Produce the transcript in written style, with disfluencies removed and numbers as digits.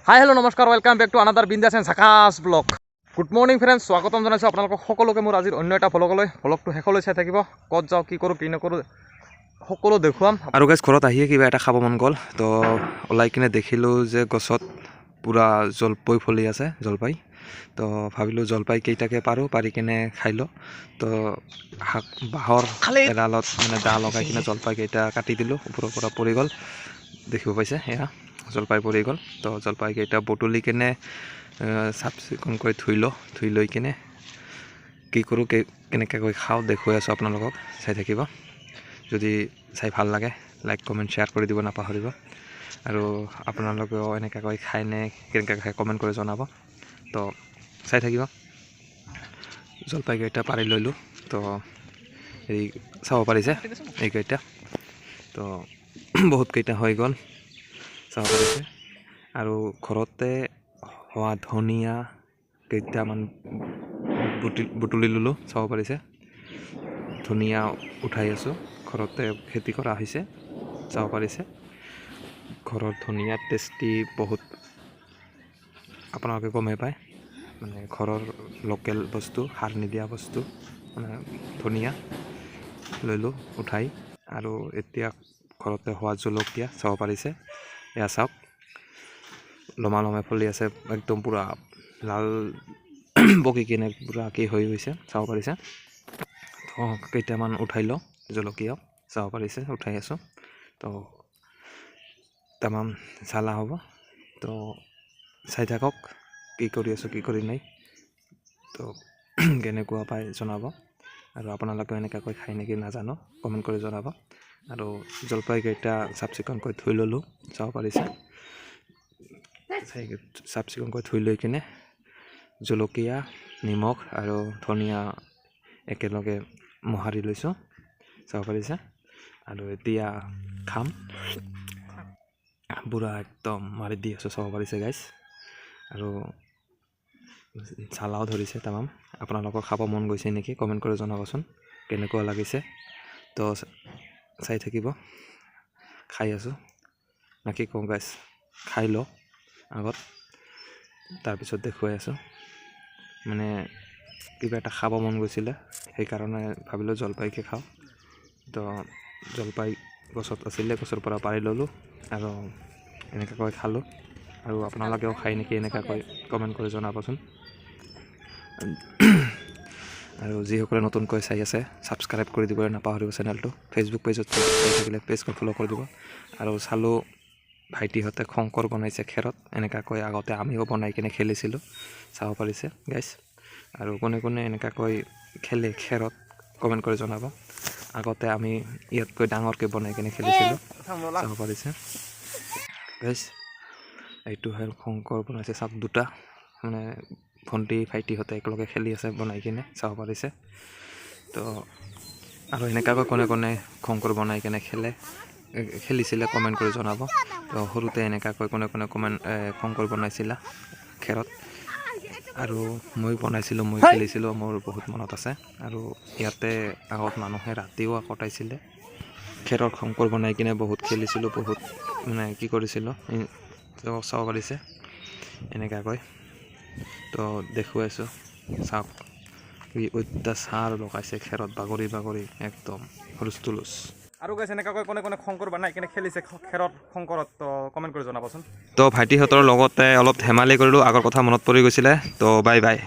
হাই hello' নমস্কাৰ welcome back to another Bindaas and Jhakaas blog. Good morning friends, স্বাগতম জনাইছোঁ আপোনালোকক সকলোকে মোৰ আজিৰ অন্য এটা ভ্লগলৈ। ভ্লগটো শেষলৈ চাই থাকিব, ক'ত যাওঁ, কি কৰোঁ, কি নকৰোঁ সকলো দেখুৱাম। আৰু গাইজ ঘৰত আহিয়ে কিবা এটা খাব মন গ'ল, তো ওলাই কিনে দেখিলোঁ যে গছত পূৰা জলপাই ফলি আছে, জলপাই। তো ভাবিলোঁ জলপাই কেইটাকে পাৰি কিনে খাই লওঁ। তো বাঁহৰ এডালত মানে দা লগাই কিনে জলপাই কেইটা কাটি দিলোঁ, ওপৰৰ পৰা পৰি গ'ল, দেখিব পাইছে এয়া জলপাই পৰি গ'ল। তো জলপাই কেইটা বুটলি কিনে চাফ চিকুণকৈ ধুই লৈ কিনে কি কৰোঁ কেনেকৈ খাওঁ দেখুৱাই আছোঁ আপোনালোকক, চাই থাকিব। যদি চাই ভাল লাগে লাইক কমেণ্ট শ্বেয়াৰ কৰি দিব নাপাহৰিব, আৰু আপোনালোকেও এনেকুৱাকৈ খায়নে কেনেকৈ খাই কমেণ্ট কৰি জনাব। তো চাই থাকিব। জলপাইকেইটা পাৰি লৈলোঁ, তো এই চাব পাৰিছে এইকেইটা, তো বহুতকেইটা হৈ গ'ল চাব পাৰিছে। আৰু ঘৰতে হোৱা ধনিয়া কেইটামান বুটলি ল'লোঁ, চাব পাৰিছে। ধনিয়া উঠাই আছোঁ, ঘৰতে খেতি কৰা হৈছে, চাব পাৰিছে। ঘৰৰ ধনিয়া টেষ্টি বহুত, আপোনালোকে গমেই পায়, মানে ঘৰৰ লোকেল বস্তু, সাৰ নিদিয়া বস্তু, মানে ধনিয়া লৈলোঁ উঠাই। আৰু এতিয়া ঘৰতে হোৱা জলকীয়া চাব পাৰিছে, এয়া চাওক লমাই ফলি আছে, একদম পূৰা লাল বগি কিনে পূৰা কি হৈ গৈছে, চাব পাৰিছে। তো কেইটামান উঠাই লওঁ জলকীয়াও, চাব পাৰিছে উঠাই আছোঁ। তো তামাম জ্বালা হ'ব, তো চাই থাকক কি কৰি আছোঁ কি কৰি নাই। তো কেনেকুৱা পাই জনাব, আৰু আপোনালোকে এনেকুৱাকৈ খাই নেকি নাজানো, কমেণ্ট কৰি জনাব। আৰু জলপাইকেইটা চাফ চিকুণকৈ ধুই ল'লোঁ, চাব পাৰিছে। চাফ চিকুণকৈ ধুই লৈ কিনে জলকীয়া, নিমখ আৰু ধনিয়া একেলগে মোহাৰি লৈছোঁ, চাব পাৰিছে। আৰু এতিয়া খাম, পূৰা একদম মাৰি দি আছোঁ, চাব পাৰিছে গাইজ। আৰু জ্বালাও ধৰিছে তামাম। আপোনালোকৰ খাব মন গৈছে নেকি কমেণ্ট কৰি জনাবচোন, কেনেকুৱা লাগিছে। তো চাই থাকিব, খাই আছোঁ নাকি কওঁ গাইজ, খাই লওঁ আগত, তাৰপিছত দেখুৱাই আছোঁ। মানে কিবা এটা খাব মন গৈছিলে, সেইকাৰণে ভাবিলোঁ জলপাইকে খাওঁ। তো জলপাই গছত আছিলে, গছৰ পৰা পাৰি ল'লোঁ আৰু এনেকুৱাকৈ খালোঁ। আৰু আপোনালোকেও খাই নেকি এনেকুৱাকৈ কমেণ্ট কৰি জনাবচোন। আৰু যিসকলে নতুনকৈ চাই আছে ছাবস্ক্ৰাইব কৰি দিবলৈ নাপাহৰিব চেনেলটো। ফেচবুক পেজত চাই থাকিলে পেজখন ফ'ল' কৰি দিব। আৰু চালোঁ ভাইটিহঁতে শংকৰ বনাইছে খেৰত, এনেকুৱাকৈ আগতে আমিও বনাই কিনে খেলিছিলোঁ, চাব পাৰিছে গাইজ। আৰু কোনে কোনে এনেকুৱাকৈ খেলে খেৰত কমেণ্ট কৰি জনাব। আগতে আমি ইয়াতকৈ ডাঙৰকৈ বনাই কিনে খেলিছিলোঁ, চাব পাৰিছে গাইজ। এইটো হ'ল শংকৰ বনাইছে, চাওক দুটা, মানে ভণ্টি ভাইটিহঁতে একেলগে খেলি আছে বনাই কিনে, চাব পাৰিছে। তো আৰু এনেকুৱাকৈ কোনে কোনে শংকৰ বনাই কিনে খেলিছিলে কমেণ্ট কৰি জনাব। তো সৰুতে এনেকুৱাকৈ কোনে কোনে শংকৰ বনাইছিলা খেৰত, আৰু মই বনাইছিলোঁ, মই খেলিছিলোঁ, মোৰ বহুত মনত আছে। আৰু ইয়াতে আগত মানুহে ৰাতিও কটাইছিলে, খেৰৰ শংকৰ বনাই কিনে বহুত খেলিছিলোঁ, বহুত মানে কি কৰিছিলোঁ, চাব পাৰিছে এনেকুৱাকৈ। তো দেখুৱাইছোঁ, চাওক কি অত্যাচাৰ লগাইছে খেৰত, বাগৰি বাগৰি একদম হুলস্থুলুচ। আৰু গাইছ এনেকুৱাকৈ কোনে কোনে শংকৰ বনাই কিনে খেলিছে খেৰত শংকৰত, তো কমেণ্ট কৰি জনাবচোন। তো ভাইটিহঁতৰ লগতে অলপ ধেমালি কৰিলোঁ, আগৰ কথা মনত পৰি গৈছিলে। তো বাই বাই।